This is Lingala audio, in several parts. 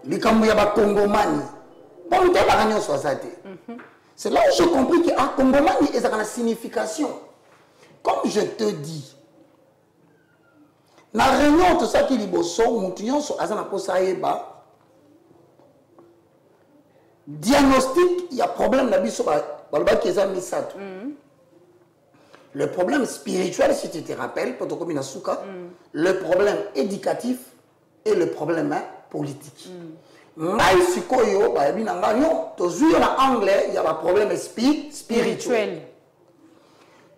Les Cambouya Congomani. Bon, c'est là où j'ai compris que Congomani est une signification. Comme je te dis, dans la réunion, tout ça qui est bosso, montion sur Azana Posaïba, diagnostic, il y a problème d'habitude sur le problème spirituel, si tu te rappelles, le problème éducatif et le problème politique. Mais si tu en anglais, il y a un problème spirituel.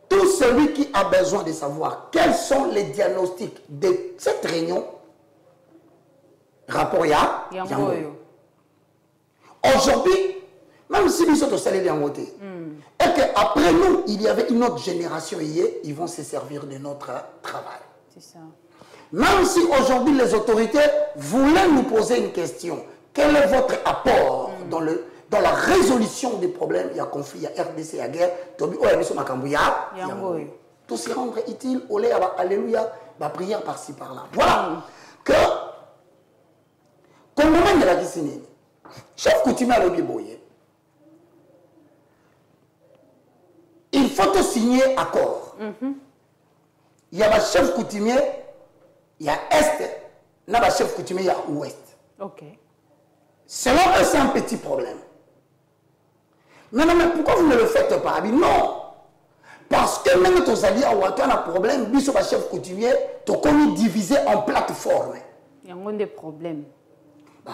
Tout celui qui a besoin de savoir quels sont les diagnostics de cette réunion, rapport à Yangoyo. Aujourd'hui, même si nous sommes au salaire d'Yangote, et qu'après nous, il y avait une autre génération hier, ils vont se servir de notre travail. C'est ça. Même si aujourd'hui les autorités voulaient nous poser une question, quel est votre apport dans la résolution des problèmes? Il y a conflit, il y a RDC, il y a guerre, tout se rendre utile, olé, alléluia, la prière par-ci par-là. Voilà que, comme le moment de la Guisine, chef coutumier à l'Obiboye, il faut te signer accord. Il y a un chef coutumier, il y a Est, il y a un chef coutumier, il y a Ouest. Ok. Selon eux, c'est un petit problème. Mais non, mais pourquoi vous ne le faites pas? Non. Parce que même tes alliés à Ouattara, un problème, bisous le chef coutumier, tu connais divisé en plateformes. Il y a des problèmes.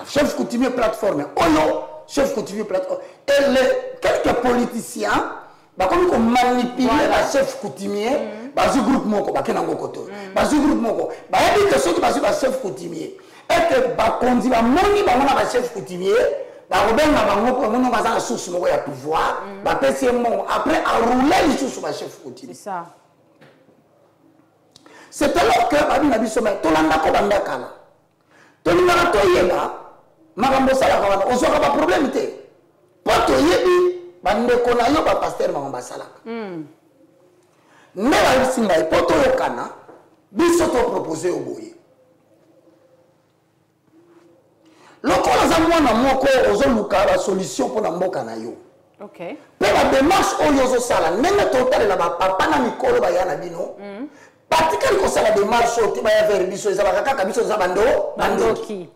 Chef coutumier plateforme. Oh non, chef coutumier plateforme. Et quelques politiciens, comme ils manipulent la chef coutumier, ce groupe moko, ce groupe moko, il y a des choses qui sont chef coutumier. Et que quand il y a un chef coutumier, après à rouler les choses sur le chef coutumier. C'est ça. C'est alors que Babi Nabi Sommet, tout le monde a un problème. Tout le monde a un problème. On a un problème. Pas de yebi, bandeko na yo ba pasteur Mangamba Salaka. Mais la singa e poto yo kana, biso to proposer au boye. Lokola za mwana moko ozoluka la solution pour na mboka na yo. OK. Pe la démarche oyo zo sala, nenge total la papa na mikolo ba yana bino. Patika ko sala démarche o tiba ya vers biso za bakaka biso za bandoki.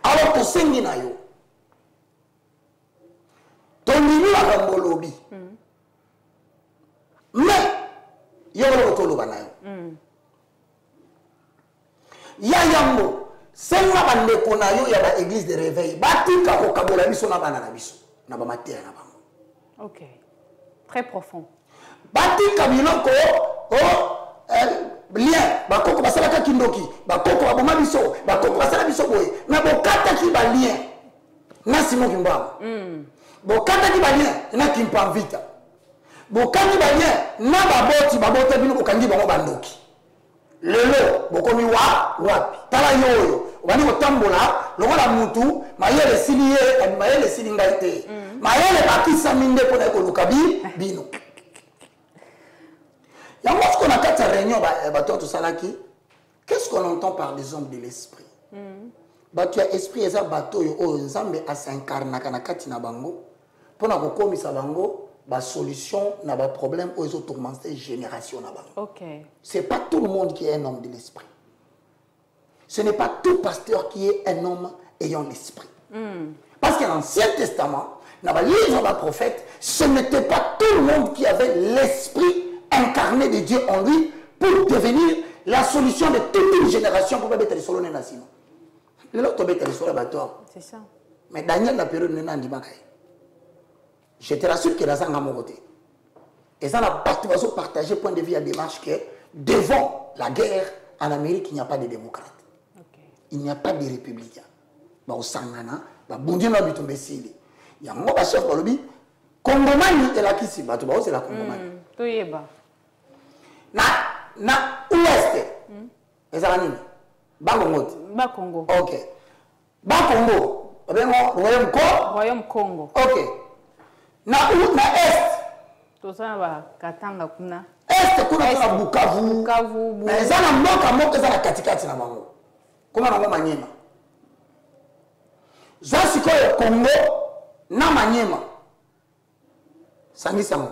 Alors to sengi na yo. Tondini la rambolobi. Mais il y a un autre banayo. Ya yambo, c'est la bande konayo ya ba église de réveil. Batika ko kabola biso na bana na biso. Na ba matia na bango. OK. Très profond. Batika biloko lien bakoko basala ka kindoki, bakoko aboma biso, bakoko basala biso boye. Na bokata ki ba lien. Na simo kimbaba. Bokata ki ba lien, na kimpa vita. Bokani balien na baboti babota bino bokangi bango bandoki lelo bokomi wapi tala yoyo obani kotambola lokola mutu mayele siliye mayele silinga te mayele bakisa minde pona koluka bino yango ce qu'on a kata réunion bato salaki qu'est-ce qu'on entend par les hommes de l'esprit bato ya esprit eza bato yo o nzambe asincarna kana kati na bango pona kokomisa bango la solution n'a pas de problème aux autres tourmentés génération là-bas. OK. C'est pas tout le monde qui est un homme de l'esprit. Ce n'est pas tout pasteur qui est un homme ayant l'esprit. Parce qu'à l'Ancien Testament, dans le livre des prophètes, ce n'était pas tout le monde qui avait l'esprit incarné de Dieu en lui pour devenir la solution de toute une génération pour mettre les solos dans la sinon. L'autre mettre les solos là-bas. C'est ça. Mais Daniel la période n'est pas dit. Je te rassure que la zanga mon côté. Et ça n'a pas partagé point de vue à démarche que devant la guerre en Amérique, il n'y a pas de démocrates. Okay. Il n'y a pas de républicains. Bah au sangana, bah bondi na bitombe sili. Il y a moi chef de lobby. Congomani est là qui s'y bat. Bah c'est la Congomani. Toyeba. Na ouest. Et ça va nini? Bangongote. Ba Congo. OK. Ba Congo. Royaume Congo. OK. Na est. Tout ça va Katanga kuna. Est kuna na Bukavu. Bukavu. Mais ça na mboka eza na katikati na bango. Comment na Manyema. Zasiko le Congo, na Maniema. Sangi Sango.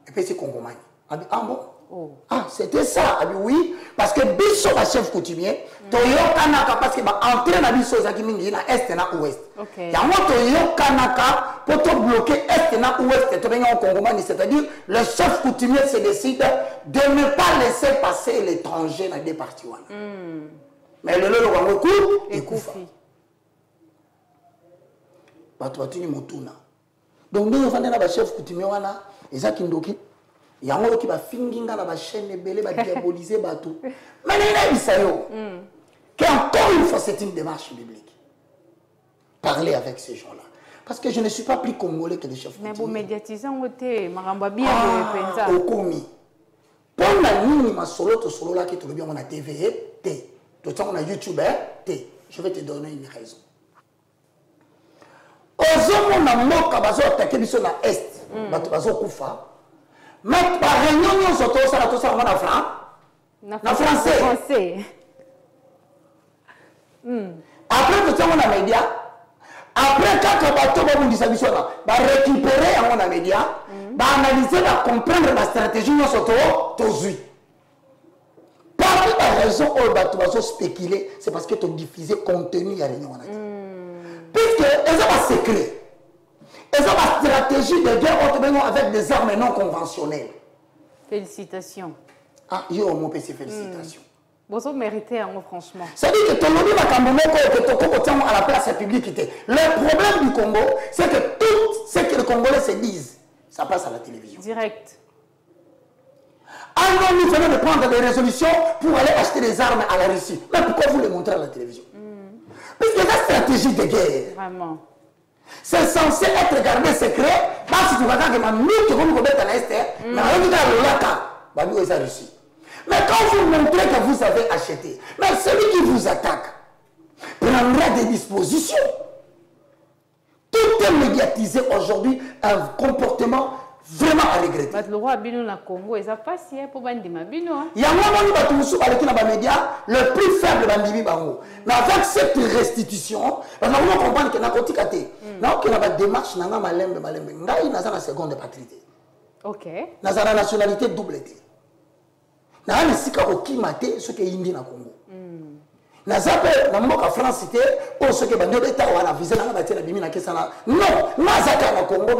Et puis c'est Congomani. Ah bon? Oh. Ah, c'était ça. Ah oui, parce que biso la chef coutumier, toyo kanaka parce que ba entrer na biso zaki mingi na est na ouest. OK. Yango toyo kanaka pour te bloquer est na ouest, to benga Congomani, c'est-à-dire le chef coutumier se décide de ne pas laisser passer l'étranger dans des parties wana. Mais le wango coup et kufa. Bato batuni motuna. Donc nous on na ba chef coutumier wana, ezaki ndoki yango qui va finginga na ba chaîne belé ba diaboliser bateau mais il ça yo que encore une fois c'est une démarche biblique parler avec ces gens-là parce que je ne suis pas plus congolais que les chefs mais vous médiatisez en côté maramba bien penza au komi pour la nini ma solo to solo là qui te bien on a TV T tout ça on a YouTube T je vais te donner une raison ozomo na moka bazo attaquer biso na est bato bazo kufa. Mais par réunion, nous sommes tous en français. Après, tout ça, on a média. Après, quand on va récupérer un média, va analyser, va comprendre la stratégie, nous sommes tous. Parmi les raisons où on va spéculer, c'est parce que tu as diffusé contenu à la réunion. Puisque, ils ont un secret. Ils ont une stratégie de guerre avec des armes non conventionnelles. Félicitations. Ah, yo, mon PC, félicitations. Vous méritez, franchement. C'est-à-dire que ton lobby va à la place publique. Le problème du Congo, c'est que tout ce que les Congolais se disent, ça passe à la télévision. Direct. Alors, nous venons de prendre des résolutions pour aller acheter des armes à la Russie. Mais pourquoi vous les montrez à la télévision? Parce que la stratégie de guerre. Vraiment. C'est censé être gardé secret parce que tu vas dire que ma mère qui vous mettre à l'est, mais on dit à l'Olaka, Russie. Mais quand vous montrez que vous avez acheté, mais celui qui vous attaque prendra des dispositions. Tout est médiatisé aujourd'hui, un comportement vraiment à regretter. Le roi Bino na Congo, il a passé pour Bandima Bino. Il y a un moment où nous sommes avec les médias, le plus faible Bandimi Bango. Mais avec cette restitution, nous allons comprendre que nous avons une démarche, nous avons une seconde patrie. Ok. Nous avons une nationalité double. Nous avons une ce qui est indi na Congo. Nous avons une France, pour ceux qui ont un visa, non, nous avons Congo,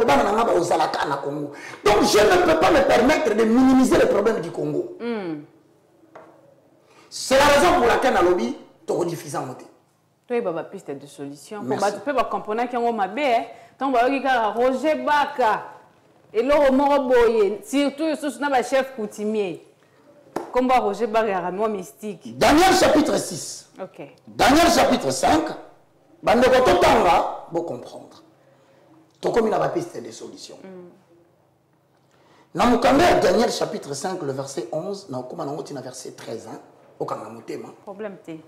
Congo. Donc je ne peux pas me permettre de minimiser le problème du Congo. C'est la raison pour laquelle dans le lobby, tu as diffusé en moté. Tu as une piste de solution. Tu peux comprendre qu'il y a un mabé. Tu as Roger Baka. Et là, surtout le chef coutumier. Comme Roger Baka est un mystique. Daniel chapitre 6. Ok. Daniel chapitre 5. Vous comprendre. Tu as une piste de solution. Dans Daniel chapitre 5, le verset 11, dans le verset 13. Problème T.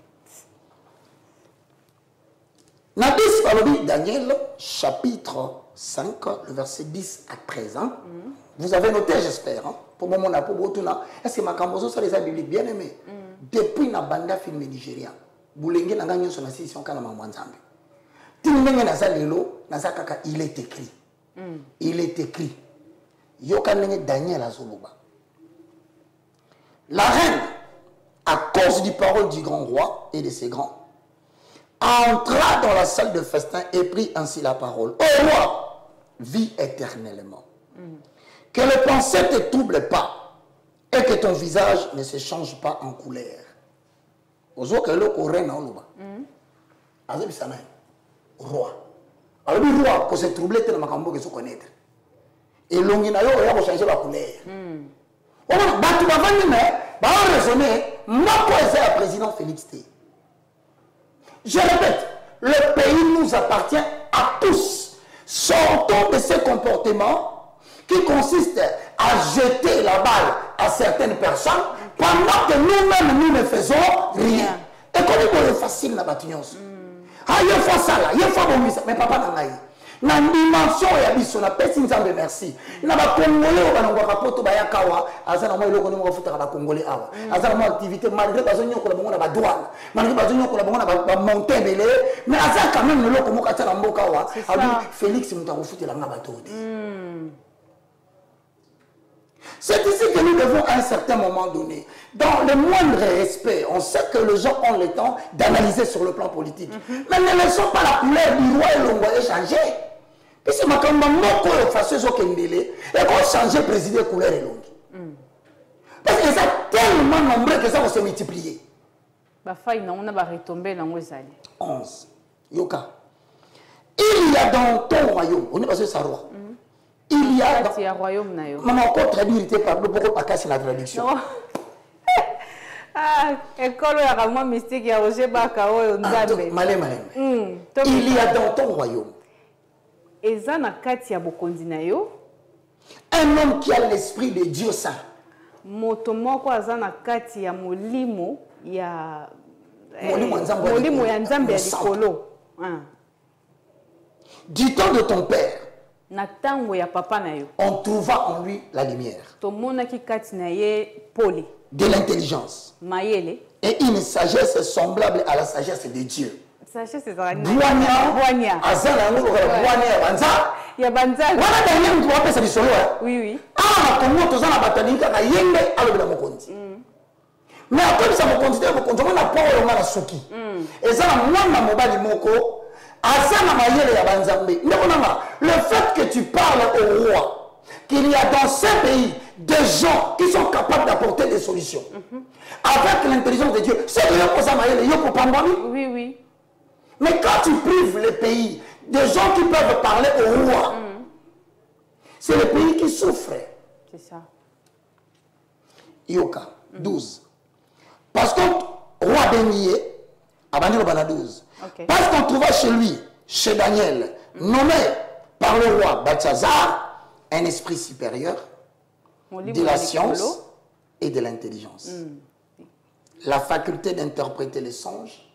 Daniel chapitre 5, le verset 10 à 13. Vous avez noté, j'espère. Pour le moment, est-ce que ma cambozo, ça les a bibliques bien aimés? Depuis la bande film nigérien, Boulenge n'a gagné son association quand la maman Zambie. Il est écrit. Il est écrit. Yokanenge Daniel Azoluba. La reine, à cause du parole du grand roi et de ses grands, entra dans la salle de festin et prit ainsi la parole. Ô roi, vis éternellement. Que les pensées ne te troublent pas et que ton visage ne se change pas en couleur. Ozo que le reine en loba. Azabi sana roi. Alors le roi pour se troubler tellement makambo que se connaître. Et l'ongina yo ya changer la couleur. On va tu vas venir mais va raisonner moi quoi c'est le président Félix T. Je répète, le pays nous appartient à tous. Sortons de ce comportement qui consiste à jeter la balle à certaines personnes pendant que nous-mêmes, nous ne faisons rien. Et comme il est facile, il y a ça là, il y a ça, mais papa n'a pas. na dimension ya biso na pesi nzambe merci na ba congolais ba ngwa kapoto ba yakawa azana mo eloko ni mo futa ba congolais awa azana mo activité malgré bazonyo ko la bango na ba douane malgré bazonyo ko la bango na ba monter belé mais azana quand même eloko mo katana mboka wa abi Félix muta ko futela nga batode. C'est ici que nous devons à un certain moment donné, dans le moindre respect, on sait que les gens ont le temps d'analyser sur le plan politique. Mais ne laissons pas la couleur du roi et l'ongolais changer. Puisque ma kamba moko yo façon zo kendele et qu'on changer président couleur et longue. Parce que ça tellement nombreux que ça va se multiplier. Ba faille non on a ba retomber dans ezali. 11. Yoka. Il y a dans ton royaume, on est passé ça roi. Il y a dans le royaume na yo. Maman encore traduire par beaucoup pas casser la traduction. Ah, école ya kama mystique ya Roger Baka oyo nzambe. Malé. Il y a dans ton royaume. Eza na kati ya bokonzi na yo. Un homme qui a l'esprit de Dieu saint. Moto moko aza na kati ya molimo ya molimo ya nzambe ya likolo. Du temps de ton père. Na tango ya papa na yo. On trouva en lui la lumière. To mona ki kati na ye pole. De l'intelligence. Mayele. Et une sagesse semblable à la sagesse de Dieu. Sagesse c'est ça. Boania. Azana ngolo boania banza. Ya banza. Wana dernier mtu wape sa bisolo. Oui. Ah, comme to zana batalinga ka yembe alobela mokonzi. Mais après ça mokonzi on a pas on a suki. Et ça mwana mobali moko azana mayele ya banzambe. Le fait que tu parles au roi qu'il y a dans ce pays des gens qui sont capables d'apporter des solutions avec l'intelligence de Dieu, c'est que oui. Mais quand tu prives le pays des gens qui peuvent parler au roi, c'est le pays qui souffre. C'est ça. Yoka, 12. Parce que roi Bénier, Abani Robana 12. Okay. Parce qu'on trouva chez lui, chez Daniel, nommé par le roi Belshazzar, un esprit supérieur de la science et de l'intelligence. La faculté d'interpréter les songes,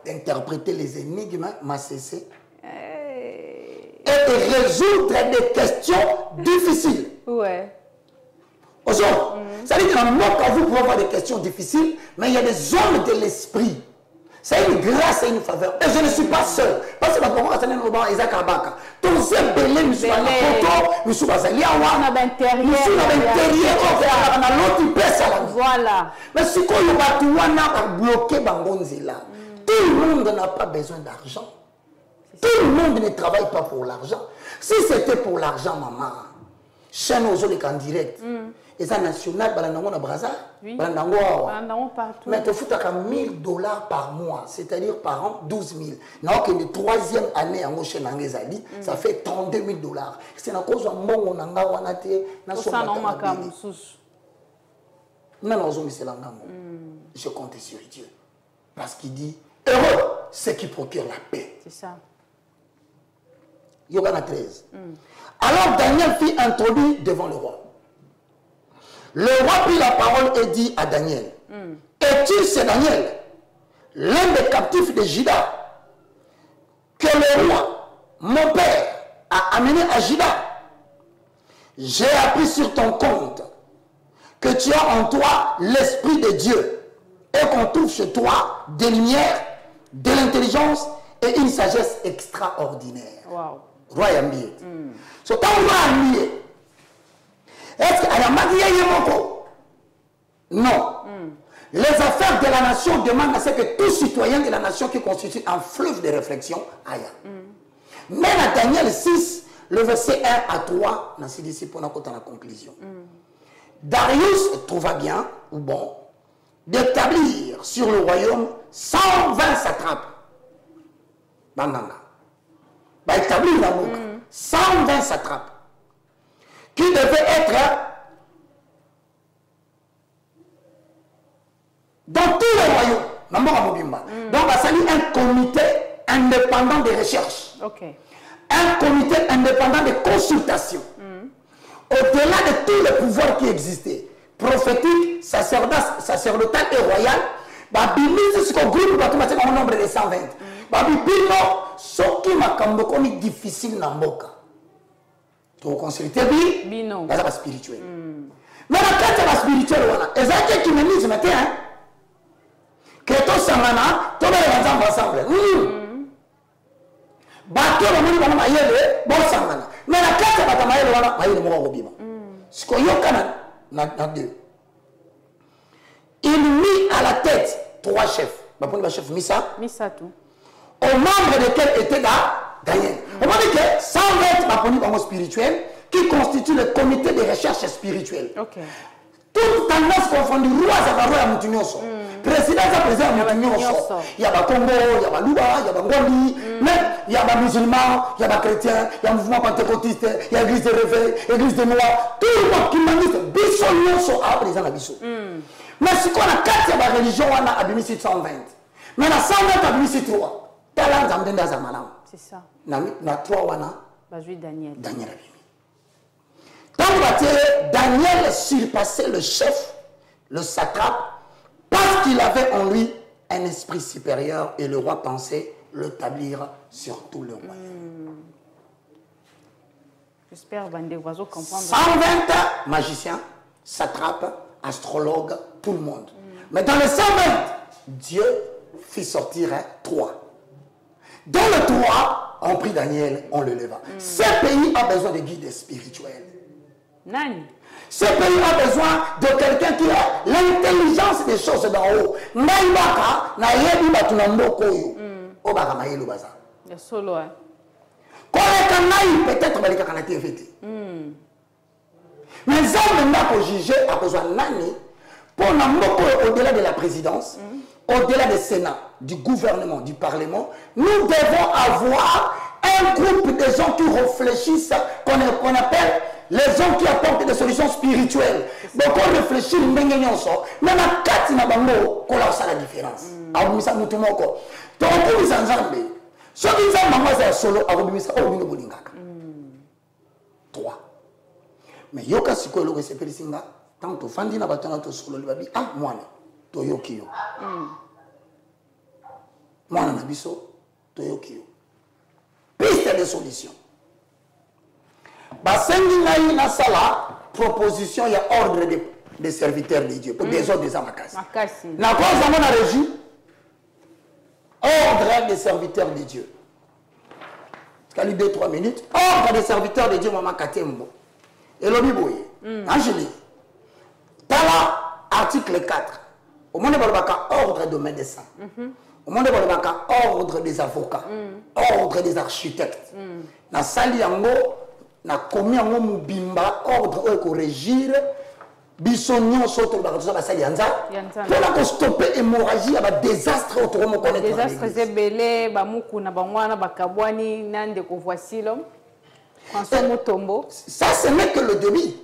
d'interpréter les énigmes, et de résoudre des questions difficiles. Ouais. Ça veut dire que vous pouvez avoir des questions difficiles, mais il y a des hommes de l'esprit. C'est une grâce et une faveur. Et je ne suis pas seul. Parce que je suis là, Isaac Abaka. Tous ces belés, je suis là, je suis là, je suis là, voilà. Mais si on a bloqué Bangonzila, tout le monde n'a pas besoin d'argent. Tout le monde ne travaille pas pour l'argent. Si c'était pour l'argent, maman, chaîne aux autres en direct. Et ça national, balandango na Brazza, balandango partout. Mais tu fous $1000 par mois, c'est-à-dire par an 12 000. Donc une troisième année en chaîne en Ezali, ça fait $32 000. C'est la cause où on a ngawanaté na so je compte sur Dieu. Parce qu'il dit heureux ceux qui procurent la paix. C'est ça. Yogana 13. Alors Daniel fut introduit devant le roi. Le roi prit la parole et dit à Daniel, es-tu ce Daniel, l'un des captifs de Juda, que le roi, mon père, a amené à Juda? J'ai appris sur ton compte que tu as en toi l'Esprit de Dieu et qu'on trouve chez toi des lumières, de l'intelligence et une sagesse extraordinaire. Wow. Roi Yambié. So, tant roi Yambié, est-ce qu'il y a un non. Les affaires de la nation demandent à ce que tout citoyen de la nation qui constitue un fleuve de réflexion aille. Mais dans Daniel 6, le verset 1 à 3, dans ces disciples, on a la conclusion. Darius trouva bien, ou bon, d'établir sur le royaume 120 satrapes. Bandanga. Bah, établir la boucle. 120 satrapes. Qui devaient être dans tous les royaumes. Donc, ça s'allie un comité indépendant de recherche. Okay. Un comité indépendant de consultation. Au-delà de tous les pouvoirs qui existaient, prophétique, sacerdotal et royal, bah, Bilis, c'est ce qu'on groupe, au nombre de 120. babibino soki makambo komi difficile na mboka to consulter bino baza ba spirituel mais na kati ba spirituel wana ezaki ecuménisme te hein que to sangana to ba nzambe ensemble bato bamoni bana mayele bo sangana mais na kati ba mayele wana mayele moko kobima siko yokana na deux il mit à la tête 3 chefs baponi ba chef misa tout au membre desquels était Daniel. On va dire que 120 baponi bango spirituels qui constituent le comité de recherche spirituelle. Okay. Toute tendance confondue, roi Zavarro et Moutinioso. Président président Moutinioso. Il y a Congo, il y a Luba, il y a Ngoli, mais il y a des musulmans, il y a des chrétiens, il y a un mouvement pentecôtiste, il y a l'église de réveil, l'église de Noir. Tout le monde qui manifeste, Bissonioso a président à Bissou. Mais si on a 4 religions, on a abimisi 120. Mais on a 120 abimisi 3. C'est ça. Na 3 wana. Daniel. Daniel surpassait le chef, le satrape, parce qu'il avait en lui un esprit supérieur et le roi pensait l'établir sur tout le royaume. J'espère que vous allez comprendre. 120 magiciens, satrapes, astrologues, tout le monde. Mais dans les 120, Dieu fit sortir 3. Dans le 3, on prit Daniel, on le leva. Ce pays a besoin de guides spirituels. Nani? Ce pays a besoin de quelqu'un qui a l'intelligence des choses d'en haut. Naïbaka, naïebi batunamboko yo. Obaka maïlo baza. Le solo, hein. Koreka naï, peut-être balika kanati effecté. Mais ça, maintenant, pour juger, à besoin de nani, pour n'amboko au-delà de la présidence, au-delà du Sénat, du gouvernement, du Parlement, nous devons avoir un groupe de gens qui réfléchissent, qu'on appelle les gens qui apportent des solutions spirituelles. Donc on réfléchit, mais na kati na bango, qu'on a la différence. Abumisa mutumoko. Donc on peut s'ensemble. Ce qui est maman c'est solo, abumisa au bingo bolingaka. 3. Mais yoka sikolo que c'est pelisinga, tant to fandi na batana to solo libabi, ah mwana, to yokiyo. Mwana na biso, to yokiyo. Piste de solution. Basengi ngai na sala proposition il y a ordre des serviteurs de Dieu pour des ordres des amakasi. Na cause na régie ordre des serviteurs de Dieu. Kali 2-3 minutes. Ordre des serviteurs de Dieu mama katembo. Et lobi boye. Angeli. Tala article 4. Au monde balobaka ordre de médecins. Au monde balobaka ordre des avocats. Ordre des architectes. Na sali yango na komi yango mubimba ordre ko régir bisonyo soto bakaza basali yanza pour la stopper hémorragie ba désastre autrement connaître désastre zebele ba mukuna bangwana bakabwani nande ko voici l'homme François Mutombo. Ça ce n'est que le début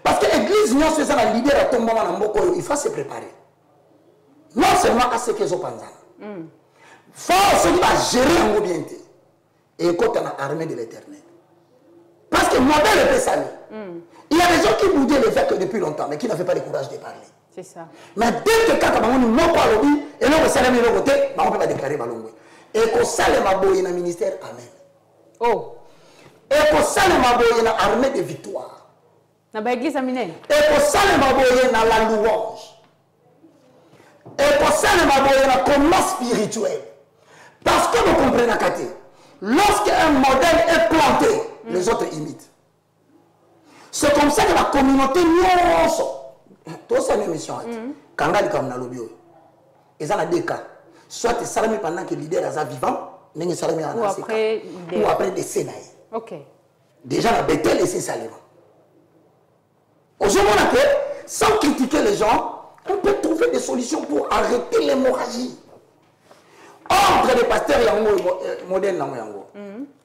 parce que l'église non c'est ça la leader à tomber na mboko il faut se préparer non seulement à ce qu'ils ont pensé faut se gérer en bien et quand on a armée de l'éternel. Parce que modèle est salé. Il y a des gens qui boudaient les faits depuis longtemps, mais qui n'avaient pas le courage de parler. C'est ça. Mais dès que quand on a dit, et là, on s'est mis de côté, on ne peut pas déclarer Balongwe. Et qu'on s'allait dans le ministère, amen. Oh. Et qu'on s'allait dans l'armée de victoire. Dans l'église aminée. Et qu'on s'allait dans la louange. Et qu'on s'allait dans la combat spirituel. Parce que vous comprenez la caté. Lorsqu'un modèle est planté, les autres imitent. C'est comme ça que la communauté nous tout ça une mission. Quand on comme dans l'obio, ils ont deux cas. Soit salami pendant que le leader est vivant, ou après décès. Ok. Déjà la bêtelle laissé salir. Aujourd'hui, sans critiquer les gens, on peut trouver des solutions pour arrêter l'hémorragie. Ordre des pasteurs modèle nango.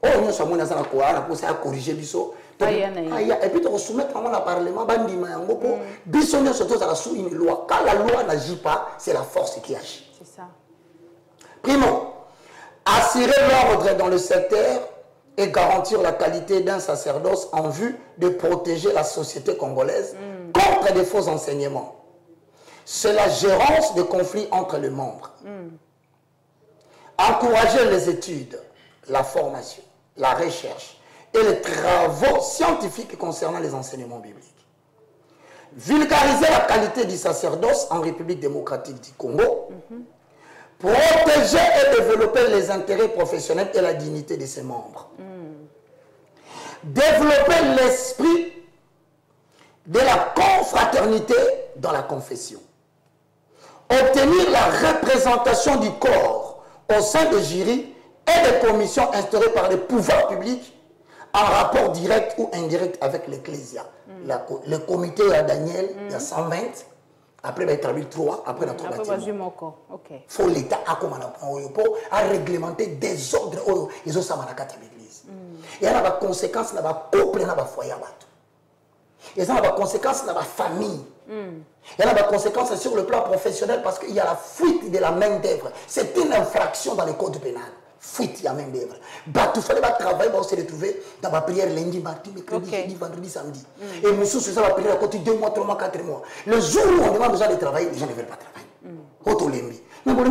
Oh nous sommes dans la cour pour ça corriger biso. Et puis de soumettre dans le parlement bandima yango pour biso nous surtout ça sous une loi. Quand la loi n'agit pas, c'est la force qui agit. C'est ça. Primo, assurer l'ordre dans le secteur et garantir la qualité d'un sacerdoce en vue de protéger la société congolaise contre des faux enseignements. C'est la gérance des conflits entre les membres. encourager les études, la formation, la recherche et les travaux scientifiques concernant les enseignements bibliques. Vulgariser la qualité du sacerdoce en République démocratique du Congo. Protéger et développer les intérêts professionnels et la dignité de ses membres. Développer l'esprit de la confraternité dans la confession. Obtenir la représentation du corps au sein des jurys et des commissions instaurées par les pouvoirs publics en rapport direct ou indirect avec l'Ecclésia. Le comité à Daniel, il y a 120. Après, il va établir 3. Après, il y a il faut l'État à réglementer des ordres. Ils ont ça dans l'église. Et il y a des conséquences dans le couple, dans le foyer. Et ça a des conséquences dans la famille. Il y a des conséquences sur le plan professionnel parce qu'il y a la fuite de la main d'œuvre. C'est une infraction dans le code pénal. Fuite de la main d'œuvre. Il fallait travailler, on se retrouver dans la prière lundi, mardi, mercredi, jeudi, vendredi, samedi. Et nous sommes sur ça, la prière à côté 2 mois, 3 mois, 4 mois. Le jour où on demande aux gens de travailler, les gens ne veulent pas travailler. Mais pour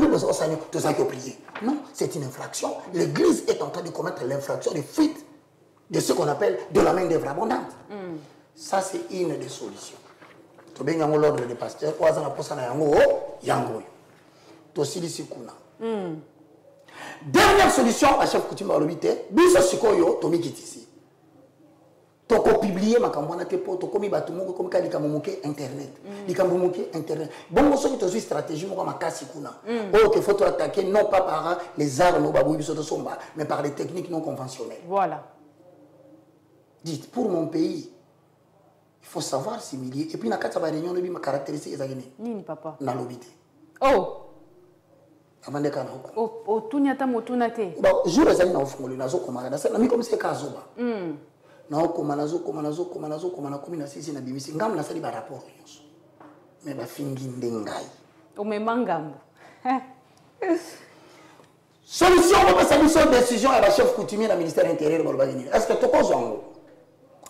tout ça qui est prié. Non, c'est une infraction. L'Église est en train de commettre l'infraction de fuite de ce qu'on appelle de la main d'œuvre abondante. Ça, c'est une des solutions. Tu as l'ordre des pasteurs, tu as dernière solution, à chef coutume à l'obité, biso sikoyo, tomi kitisi. Toko publier ma kambona tepo, toko mi batumo comme ka likamomoke internet. Likamomoke internet. Bon, moi, ce qui est stratégie, moi, ma casse kuna. Oh, qu'il faut attaquer non pas par les armes, mais par les techniques non conventionnelles. Voilà. Dites, pour mon pays, il faut savoir s'humilier. Et puis, dans la réunion, il ma caractéristique est Nini, papa. Dans l'obité. Oh! Avant de faire au tunyata motunate bon jour ezali na ofungoli nazo komaka na ça na mi comme c'est kazoba na okoma nazo na komi na sisi na bimisi ngam na sali ba rapport nyonso mais ba fingi ndengai o memangambo solution pour passer une décision à la chef coutumier na ministère intérieur ba bagini est-ce que toko zongo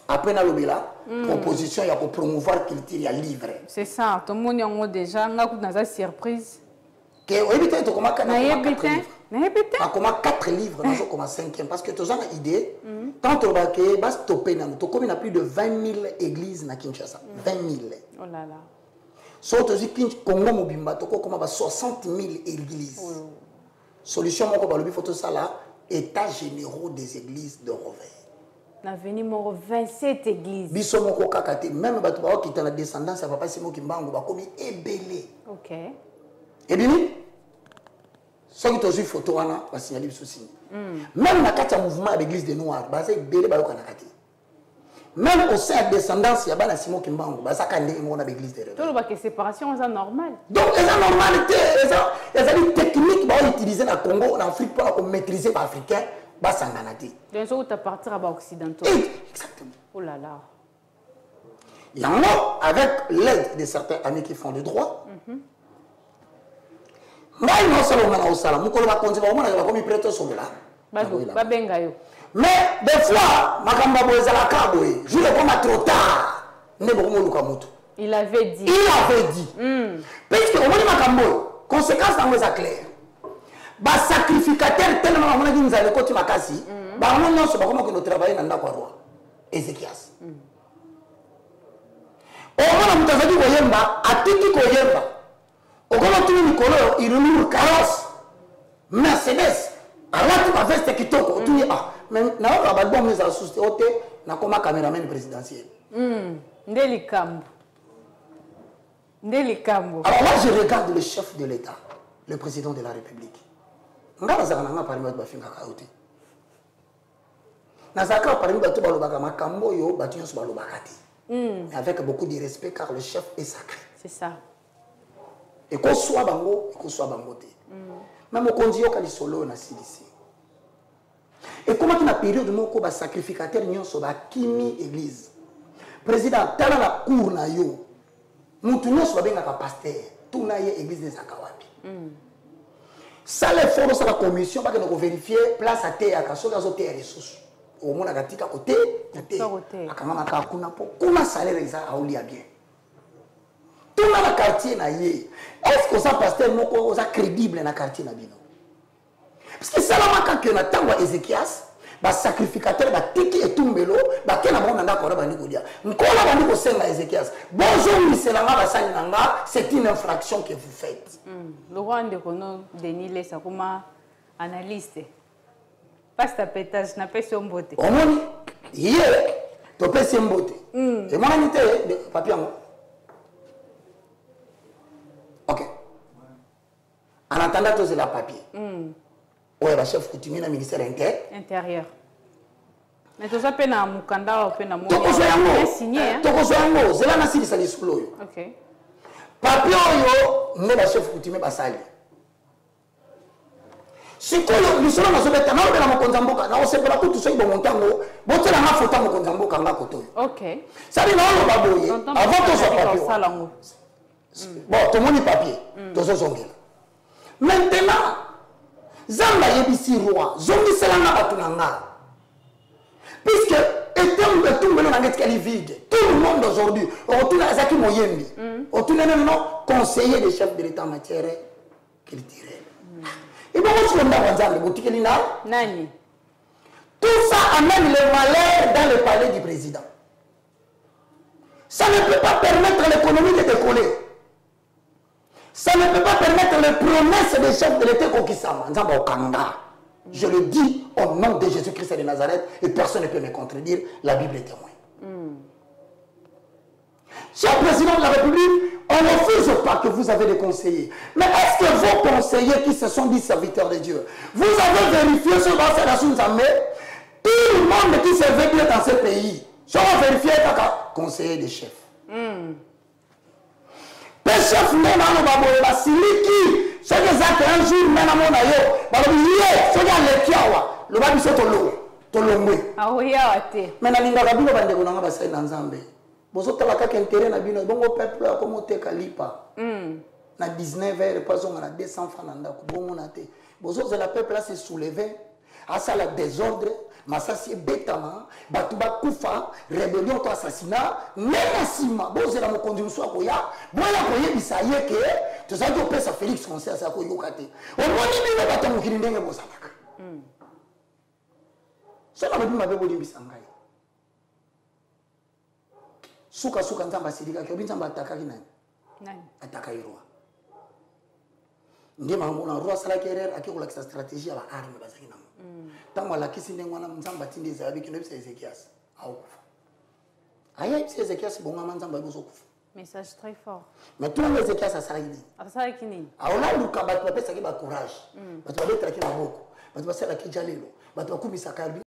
après na lobela proposition ya ko promouvoir culture ya livre c'est ça tout le monde yango déjà ngaku na za surprise. On évite de commencer à 4 livres, nous sommes 5e. Parce que tu as une idée, quand tu vas stopper, tu as plus de 20 000 églises à Kinshasa. 20 000. Oh là là. Sauf que tu Congo Mobimba, tu as 60 000 églises. Solution, il faut ça là, état généraux des églises de Rovert. L'avenir mort 27 églises. Même si tu as la descendance, papa Simo Kimbango, tu as ébélé. Ok. Et bien, ce qui est aussi photo, on va signaler le souci. Même dans le mouvement de l'église des Noirs, même au sein de la descendance, il y a Simon Kimbango, il y a l'église des Noirs. Tout le séparation, c'est normal. Donc, c'est normalité, c'est une technique qu'on utilise dans le Congo, en Afrique, pour maîtriser les Africains, c'est une normalité. Donc, ça, tu partir à l'Occidentaux. Exactement. Oh là là. Il y en a, avec l'aide de certains amis qui font le droit, mais des fois, je le trop tard. Il avait dit. Puisque conséquence dans les clair. Sacrificateur tellement nous allons côté makasi. Nous travailler dans la Ézéchias. Il a carrosse, Mercedes, la veste qui toque, mais il a pas de mise à sous-côté, il a comme caméraman présidentiel. Délicat. Alors là, je regarde le chef de l'État, le président de la République. Je ne sais pas parmi les gens qui avec beaucoup de respect car le chef est sacré. C'est ça. Et qu'on soit bango, et qu'on soit bangoté. Même au conduit au solo na CDC. Et comment qu'il y a une période où il y a sacrificateur sur la kimi église. Président, tel la cour na yo. Nous tous sommes bien un pasteur. Tout na ye église des Akawapi. Ça les fonds sur la commission parce que nous vérifier place à terre à kaso gazo terre ressources. Au moins à tika côté, côté. Akamama ka kuna po. Kuna salaire ça a oulia bien. Tout dans le quartier, est-ce que ça pasteur est crédible dans le quartier? Parce que ça là que na tango Ézéchias ba sacrificateur ba tiki etumbelo ba kena bona ndako na bandi kodia nkola bandi ko senga Ézéchias bonjour miselanga ba sali nanga c'est une infraction que vous faites. Le roi de Kono Denis Lesa comme analyste passe ta pétage n'a pas son beauté omoni hier to pesi mbote et moi nité papier ngo OK en attendant tout c'est la papier ouais la chef coutumier na ministère intérieur mais tout ça pena mukanda ou pena mo signé to ko yango c'est là na sili sali solo yo OK papier yo ne la chef coutumier basali sikoyo lisolo na sobeta na obela mokonza mboka na osepela kutu so ibo montango botela na foto mokonza mboka nga koto OK sali na ono baboye avant to so papier bon to moni papier to so zongela maintenant zamba yebisi roi zongi selanga batunanga puisque etem de tout maintenant ngeti kali vide tout le monde aujourd'hui retourne à Zaki Moyembi retourne non conseiller des chefs de l'état en matière culturelle. Et bon, je vais Nani. Tout ça amène le malheur dans le palais du président. Ça ne peut pas permettre l'économie de décoller. Ça ne peut pas permettre les promesses des chefs de l'État Kokisama. Je le dis au nom de Jésus-Christ de Nazareth et personne ne peut me contredire. La Bible est témoin. Cher président de la République, on ne refuse pas que vous avez des conseillers. Mais est-ce que vos conseillers qui se sont dit serviteurs de Dieu, vous avez vérifié sur la Nation Zambé, tout le monde qui se veut bien dans ce pays, sont vérifiés comme conseiller des chefs. Le chef n'est pas le basiliki, ce que ça fait un jour, mais na mona yo, ce que le kiawa, le babiso tolongwe. Ah oui, ate. Mais na linga kabilo bande kunanga basai na Nzambe. Bozo talaka intérêt na bino bongo peuple comme te kalipa. Na 19h pas on a 200 francs na ndako bongo na te. Bozo la peuple là se soulever à ça la désordre, massacre bétama, batuba kufa, rébellion to assassinat, menacement. Bozo la mokonzi muso akoya, boya koye bisaye ke to za to pesa Félix Conseil ça ko yokate. O moni bino batamu kilindenge bozalaka. Ça na bima be boli bisangai. Suka nzamba sidika ke binzamba atakaki nani ataka irwa ndima ngona roi sala kerer akikola kisa stratégie aba arme bazaki nango tango la kisi ndengwana nzamba tinde zabi kino bisa Ezekias au kufa aya bisa Ezekias bonga nzamba ibozo kufa message très fort mais tout le Ezekias asala kini aola luka ba pesa ki ba courage ba to betra ki na boko ba to sala ki jalelo ba to kumisa kalbi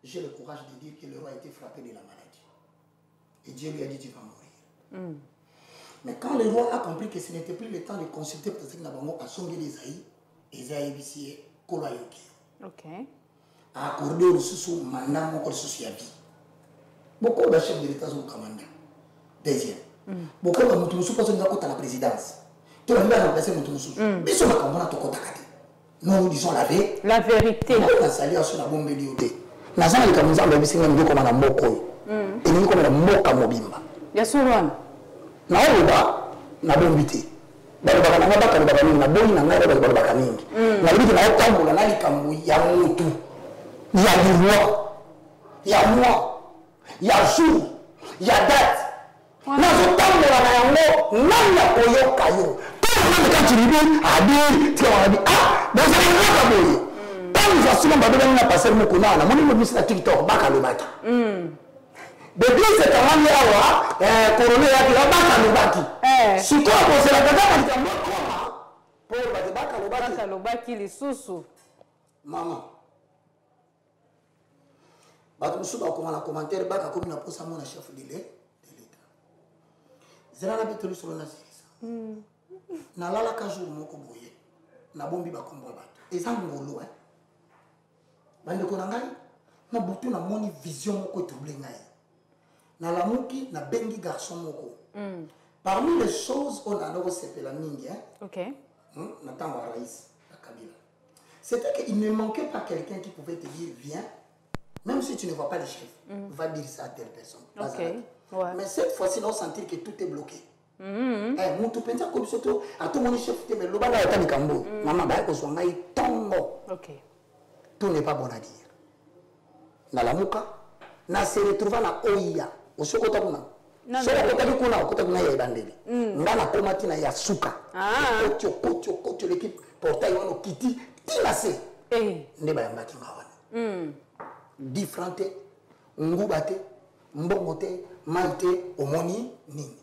j'ai le courage de dire que le roi a été frappé de la maladie. Et Dieu lui a dit tu vas mourir. Mais quand le roi a compris que ce n'était plus le temps de consulter parce qu'il n'a pas sonné Esaïe Bissier, Kolayoki. OK. A accordé au sous mandat mon sous vie. Beaucoup de chefs de l'État sont commandants. Deuxième. Beaucoup de Moutoussou passent à la présidence. Tout le monde a remplacé Moutoussou. Mais ce n'est pas comme on a nous disons la vérité. On a sali sur la bombe de l'IOT. Nazana le Kamunza a dit comme un moko. Et nous comme un moka mobimba. Yasuron. Na oba na bombité. Baba na baba na baba na boni na ngara baba baba mingi. Na bibi na otambola na likambu ya mutu. Ya roi. Ya moi. Ya jour. Ya date. Na otambola na yango nanya koyoka yo. Quand tu dis, ah, dans un solo babela na passer mo kuna na moni mo na TikTok baka lobaki bébé c'est quand même awa corona ya ki baka lobaki siko ko sela kaka na tambo pour baka lobaki lisusu mama bato musu ba ko na commentaire baka ko na posa mo na chef de l'état zera na bitulu solo na sisa na lala ka jour moko boye na bombi ba kombo bato ezangolo bande ko ngai na butu na moni vision moko troublé ngai na lamuki na bengi garçon moko parmi les choses on a no sepela mingi OK na tango raïs la Kabila c'était qu'il ne manquait pas quelqu'un qui pouvait te dire viens même si tu ne vois pas le chef va dire ça à telle personne OK mais cette fois-ci on sentir que tout est bloqué mutu penza ko bisoto atomoni chef te mais lobala yata mikambo mama ba ko swanga itongo OK tout n'est pas bon à dire na lamuka na se retrouver na oya osokota kuna sokota kuna okota kuna ya bandeli ngana komati na ya suka kocho l'équipe portail wana kiti tinase ndeba ya mbaki ngawana différente ngubate mbongote maite omoni nini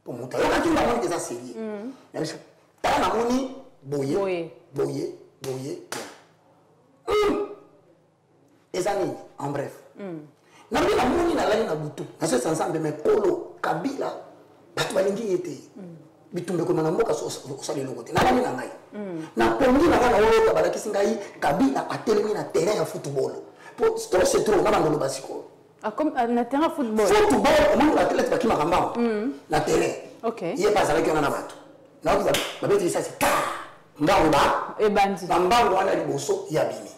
pour monter yoka kinga moni eza série ta na moni boye eza nini en bref na bila moni na lali na butu na se ensemble mais polo Kabila batu balingi ete bitumbe ko na mboka so sali lokote na lali na ngai na pongi na kana wolo balaki singai Kabila atelemi na terrain ya football pour c'est trop na bandolo basiko comme na terrain football on va athlète baki makamba na terrain OK il est pas avec on a bato na ko ba beti ça c'est ndango ba e bandi mbango wana liboso ya bimi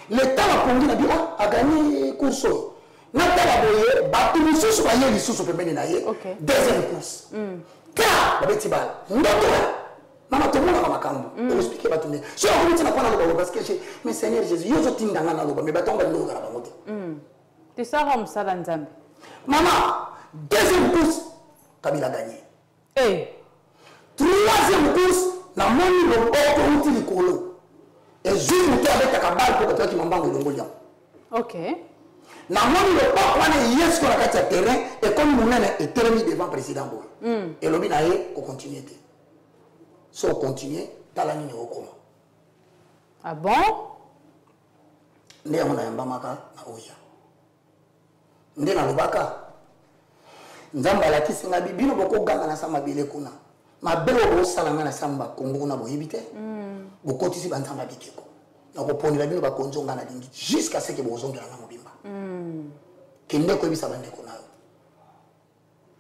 le temps a pongi na bila a gagné course na tala boye ba tout susu ba yeli susu pembeni na ye deuxième course ba beti ba ndoto mama to mona makambo on expliquer ba tumé so on dit na kwa na loba parce que mais Seigneur Jésus yo zo tindanga na loba mais ba tonga ndo kala ba ngote tu sara msala nzambe maman deuxième course Kabila gagné troisième course na moni lo oko uti likolo et jour mutu avec kabal pour que tu mambango longo jam OK na moni le pas wana yes ko na kati ya terrain et comme munene est terminé devant président boy et lobi na ye ko continuer te so continuer tala nini okoma ah bon ne on a mbamaka na oya nde na lobaka nzamba la kisinga bibino boko ganga na sama bele kuna mabelo bo salanga na samba kongo na boyibite bokotisi banzamba bikeko na ko ponela bino bakonzonga na lingi jusqu'à ce que bozongela na mobimba kende ko bisa bande kuna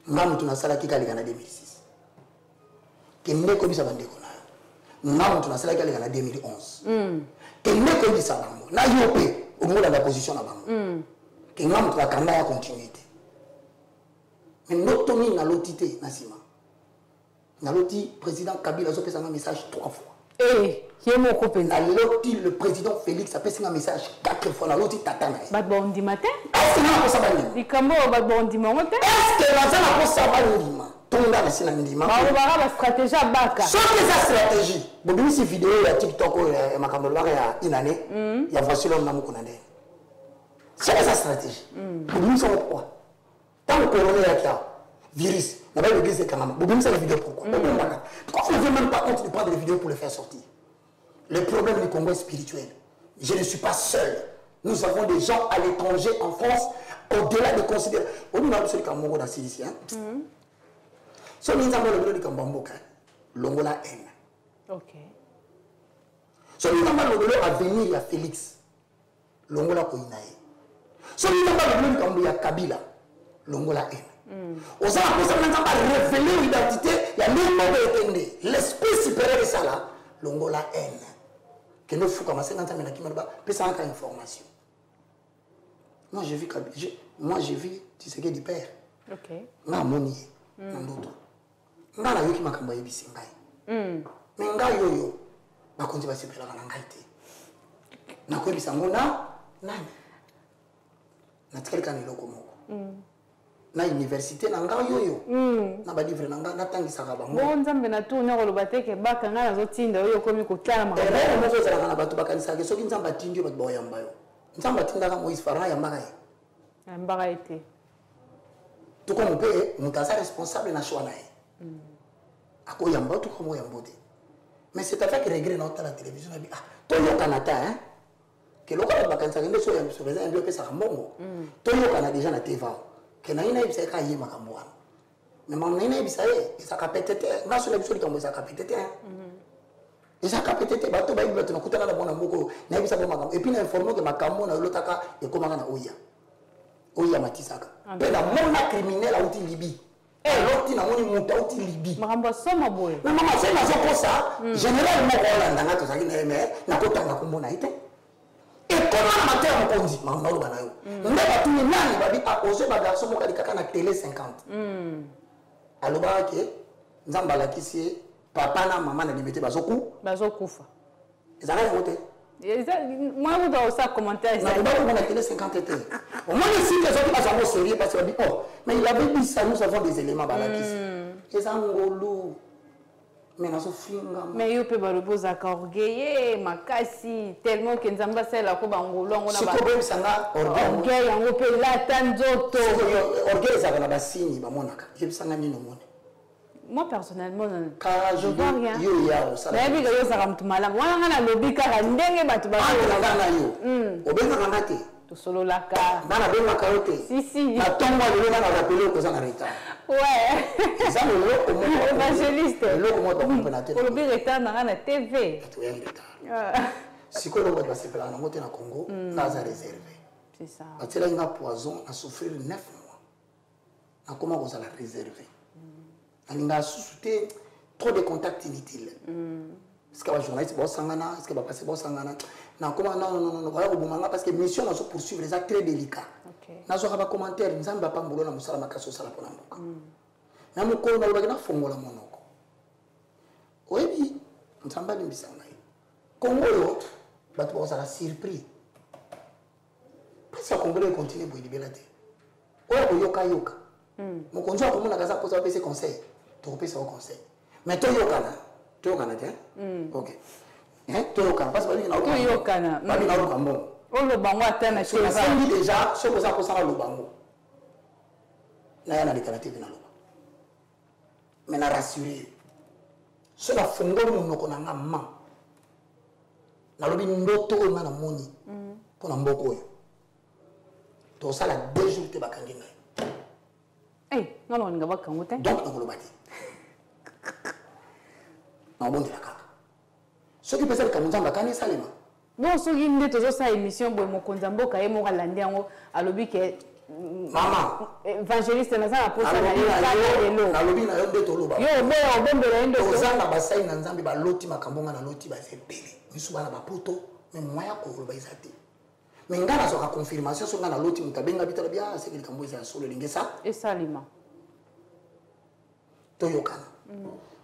ngamu tunasala kikalika na 2006 kende ko bisa bande kuna ngamu tunasala kikalika na 2011 kende ko bisa bango na yope omola la position na bango ngamu tunakanda ya continuité mais notre ni na lotité na sima na loti président Kabila a fait un message 3 fois yemo ko penza na loti le président Félix a fait un message 4 fois na loti tatana ba bondi matin est-ce que na ko sabani likambo ba bondi mongote est-ce que na zana ko sabani ma tonda na sina ndima ba stratégie baka so que sa stratégie bobi si vidéo ya TikTok ya makambo ba ya inane ya voici l'homme na mukuna ndé c'est sa stratégie bobi so quoi tant que corona ya kia virus n'a pas l'église de Kanama. Vous avez la vidéo pourquoi pourquoi vous n'avez même pas honte de prendre des vidéos pour les faire sortir? Le problème du Congo est spirituel. Je ne suis pas seul. Nous avons des gens à l'étranger, en France, au-delà de considérer. On a observé qu'un Congo dans ici. Si on a le Kambamboka, l'Ongola haine. OK. Si on a le avenir à Félix, l'Ongola Koinae. Si on a le Kamboya Kabila, l'Ongola haine. Aux gens qui révéler l'identité, il y a l'esprit supérieur de ça là, l'Ongola haine. Que nous fous comme ça, nous avons une information. Moi j'ai vu tu sais que du père. OK. Na moni na ndoto. Nga na yoki makambo yebisi ngai. Mais ngai yoyo bakonzi basepela na ngai te. Na ko yebisa ngona nani. Na tkeleka ni loko moko. na université na nga yoyo na ba livre na nga natangisaka bango bon nzambe na tourner koloba te ke baka nga nazotinda oyo komi kotala makambo ere mozo ezalaka na bato bakanisaka soki nzambe atindi yo bato baoyamba yo nzambe atindaka Moïse Pharaon ayambaka ye ayambaka ye te tukomo mpe moto aza responsable na choix na ye akoyamba tukomo oyamba te mais c'est avec regret na otala télévision na bi toyokana ta ke lokola bakanisaka nde so oyambiso beza yambi opesaka mbongo toyokana déjà na teva ke na ye nayebisa ye ka ye makambo wana mais makambo na ye nayebisa ye ezaka pete te nga so na biso likambo ezaka pete te ezaka pete te bato bayebi bato nakutana na mwana moko nayebisa bo makambo epuis na informe ke makambo na elotaka ekomaka na oya matisaka mpe na mona criminel auti libi eloti namoni moto auti libi makambo asoma boye na mama se nazokosa général moko olandanga tozalaki na ye mais nakotanga kombo na ye te ekoma na mateya mokonzi makambo naoloba na yo nde batuni nani babi oze bagarso moko alikaka na télé 50 alobaka ke nzambe alakisi ye papa na mama na limete bazokufa ezalaka yango te moi vous doit aussi commenter ça na ba télé 50 te au moins si les autres pas sont sérieux parce que babi mais il avait dit ça nous avons des éléments balakisi ezangolo mais nazo finga mais yo pe baloboza ka orgueillé makasi tellement que nzamba sala ko bangolo ngona ba problème sanga orgueil yango pe lata nzoto orgueil ça na basini ba monaka yebisanga nino mona moi personnellement je vois rien yo ya ça mais biga yo saka mtu malamu wana ngana lobi kaka ndenge batu ba ngana yo obenga ngate to solo la ka bana benga karote si na tomba le na rappeler ko ça na retard ouais ça le loko mo évangéliste le loko mo to comprendre te ko lobi retard na na TV to ya retard sikolo ba ba sepela na moté na Congo na za réservé c'est ça atela nga poison à souffrir 9 mois na comment ko ça la réservé alinga susute trop de contacts inutiles est-ce que les journalistes vont s'engagner est-ce que va passer vont s'engagner non comment non voilà au moment parce que mission on se poursuivre les actes très délicats na zo ba commentaire nzamba pa mbolo na musala makaso sala pona mboka na mukolo na lobaki na fongola monoko oyebi nzamba limbisa ngai Congo yo bato ba sala surpris parce que Congolais continue pour libérer oyo yoka mokonzi akomona kaza posa pese conseil tokopesa au conseil mais toyokana te ok toyokana parce que babi na toyokana babi na lokambo olo bango atana chez ça déjà ce que ça posala lo bango na yana alternative na loba mais na rassurer ce la fongolo monoko na ngama na lobi ndoto na moni pona mboko oyo to sala 2 jours te bakangi ngai non on nga bakango te donc on lobati na bon de la kaka ce qui peut être comme nzamba kani salima bon soki nde tozo sa émission boy mokonza mboka ye mo kalandi yango alobi ke mama évangéliste na za posa na yo na lobi na yo nde to loba yo obombela ndo ozanga basai na nzambe baloti makambonga na loti bazepele misu bana bapoto mais moya ko loba izate mais ngana soka confirmation so ngana loti mutabenga bitala bia c'est que likambo za solo lingesa et salima toyokana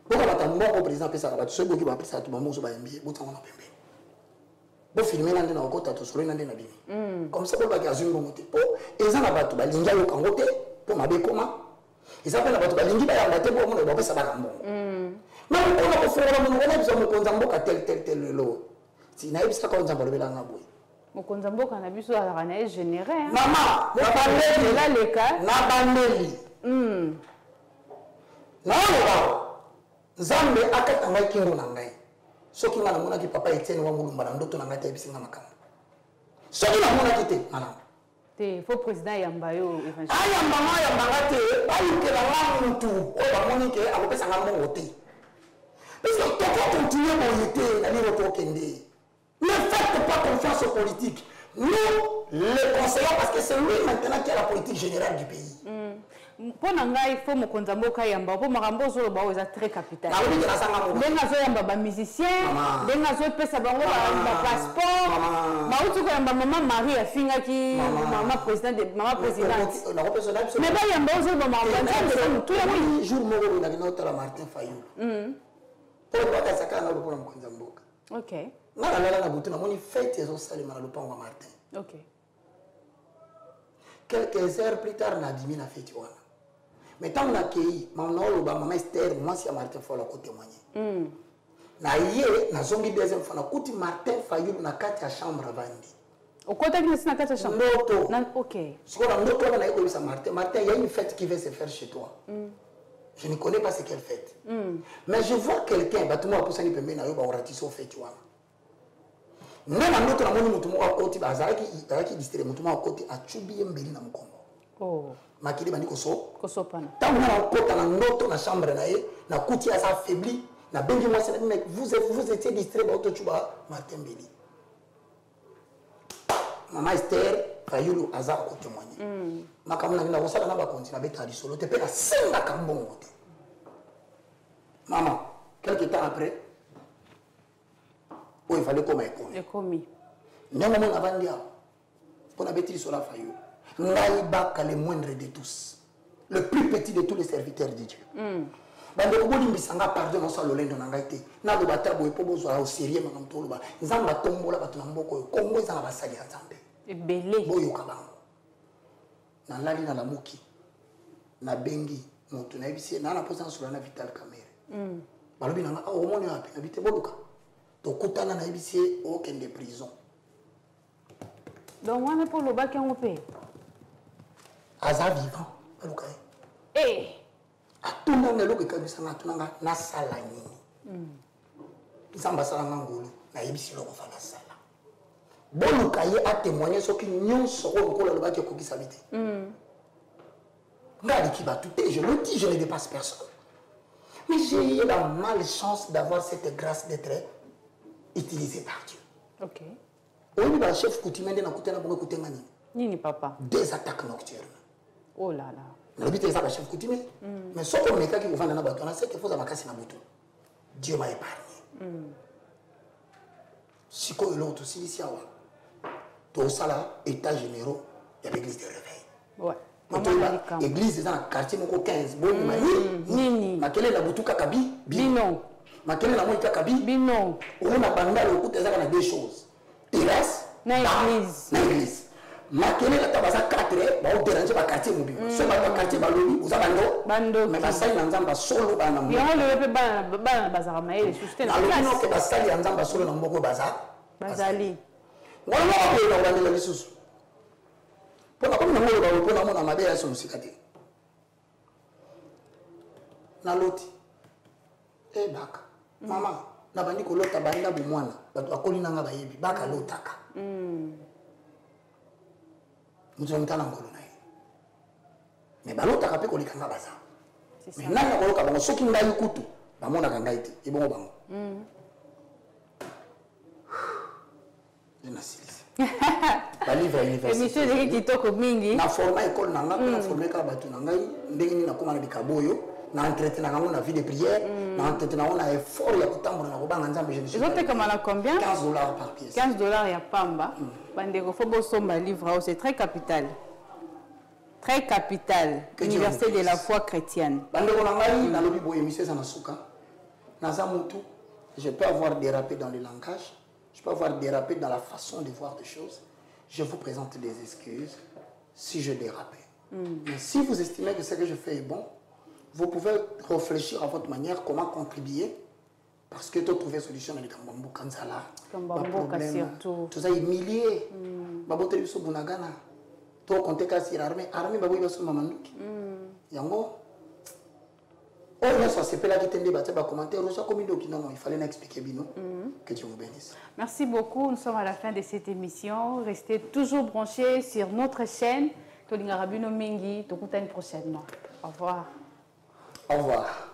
boka batamboko président pesa ba tso boki ba pesa to bamoso ba yembi botango na pembe bo filmer na ndena okota to solo na ndena bimi comme ça bo ba kazungo mote po eza na bato balinga yo kango te po mabe koma eza pe na bato balingi ba yamba te bo mo ba pesa ba kambo mais ko na ko fora mo ngona biso mo konza mboka tel lo si na ibisa ko nzamba lobela ngabo mokonza mboka na biso azaka na ye généré mama na bandeli na nzambe akata ngai kingo na ngai soki nga namonaki papa Etienne wa mulumba na ndoto na ngai tayebisinga makambo soki namonaki te malamu te fo président yamba yo ayambanga te bayukela nga mutu oyo bamoni ke akopesanga mbongo te parce que toko continue boye te na liro tokende. Ne faites pas confiance aux politiques. Nous, les conseillons parce que c'est lui maintenant qui a la politique générale du pays. Pour il faut me konzamboka yamba pour makambo zo ba oza très capital. Denga zo yamba ba musicien, denga zo pesa bango ba passeport. Ba utu ko yamba maman Marie afinga ki maman présidente Mais ba yamba zo ba maman tout ya jour moko na kina otala Martin Fayulu. Pour ba kasaka na lokola mkonzamboka. OK. Nala na butu na moni fête ezo salima na lopango Martin. OK. quelques heures plus tard, on a dit, mais tant qu'on a accueilli, maman Esther, moi, c'est Martin Fayulu qui témoigné. Na yé, na zongi deuxième fois, na kuti Martin Fayulu na kati ya chambre vandi. Au côté de la kati ya chambre. Noto. Ok. Ce qu'on a noté, on a eu ça Martin. Martin, il y a une fête qui va se faire chez toi. Je ne connais pas ce qu'elle fête. Mais je vois quelqu'un, bah tout le monde a poussé un peu mais na yo ba ratissé au fait tu vois. Même en notre amour, nous tomons à côté, bah qui distrait, nous tomons à côté à Chubi Mbeli na Mukombo. Oh. Makili bani koso. Koso pana. Tant qu'on a côté na noto na chambre na ye, na kuti a affaibli. Na bengi moi c'est mais vous étiez distrait par autre chuba Martin Mbeli. Maman Esther Fayulu aza ko témoigner. Makamuna nina kosala na ba continue beta di solo te pe na senga kambongo te. Maman, quelque temps après, il fallait qu'on m'ait commis. Et commis. Non, maman avant de dire, pour la bêtise sur la Fayulu, Naïba le moindre de tous, le plus petit de tous les serviteurs de Dieu. Bande ko boli mbisanga pardon on solo lendo nangaite na lo batabo e pobo zo au sérieux makam to lo ba nzamba tombola batu na mboko Kongo za basali ya nzambe ebele boyo kabango na lali na lamuki na bengi moto na ebisi na posa sur na Vital Kamerhe balobi nanga o moni wapi na bite boluka to kutana na ebisi o kende prison donc on est pour le bac en paix aza vivant boluka atuna ngelo ke kabisa ngatuna na sala nini nzamba sala ngolo na yebisi loko fa na sala boluka ye a témoigner soki nyonso ko ko le baki ko kisabite ngadi ki ba tout je le dis je ne dépasse personne mais j'ai eu la malchance d'avoir cette grâce d'être utilisé par Dieu. OK. On va chef coutumier na kutena bongo kutenga nini nini papa des attaques nocturnes. Oh là là. L'habitude ça va chef coutumier. Mais sauf qu'on est qui vous vendent dans bateau, on sait qu'il faut ça makasi na butu. Dieu m'a épargné. Si quoi l'autre aussi ici awa. Tout ça là état généraux, il y a l'église de réveil. Ouais. Église dans le quartier moko 15 bon nini. Makele la butu kakabi bino. Makele la moïka kabi bino. On a banda le coup des a deux choses. Terrasse na église. Na église. Makele la tabaza 4 ba o déranger ba quartier mobile so ba quartier ba lobi uza bando mais ba sali nzamba solo ba na yo le pe ba bazara maele sustain na lobi no ke ba sali nzamba solo na mboko bazali ngolo ko na ba la lisusu pona ko na ngolo ba pona mona mabe ya so musikati na loti baka mama na bandi ko lota banda bu mwana bato akoli nanga ba yebi baka lotaka nous sommes dans l'angolo. Mais balota kapé ko likanga baza. Mais nana ko loka bango soki ngai kutu ba mona kanga ite ibongo bango. Je n'assiste. Ba livre université. Émission de kitoko mingi. Na forma école nanga na former ka batu ngai ndenge ni na koma na bikaboyo na entretenir nanga na vie de prière na entretenir na effort ya kutambola na kobanga nzambe je ne sais pas. Ils ont comment combien? $15 par pièce. $15 ya pamba. Bandeko fobo somba livre c'est très capital. Très capital. Université de la foi chrétienne. Bandeko nangai na lobi boye mission ça na suka. Na za mutu, je peux avoir dérapé dans le langage, je peux avoir dérapé dans la façon de voir des choses. Je vous présente des excuses si je dérapais. Mais si vous estimez que ce que je fais est bon, vous pouvez réfléchir à votre manière comment contribuer. Parce que tu as trouvé solution dans les Kambambo Kanzala. Kambambo surtout. Tout ça est milliers. Babote biso bunagana. Tu as compté qu'à sur l'armée. Armée baboui baso mamanduki. Yango. Oh, mais ça c'est pas là qui t'en débattait ba commenter. Rocha comme non, il fallait expliquer bino. Que Dieu vous bénisse. Merci beaucoup. Nous sommes à la fin de cette émission. Restez toujours branchés sur notre chaîne. Tolinga Rabino Mengi. Te prochainement. Au revoir. Au revoir.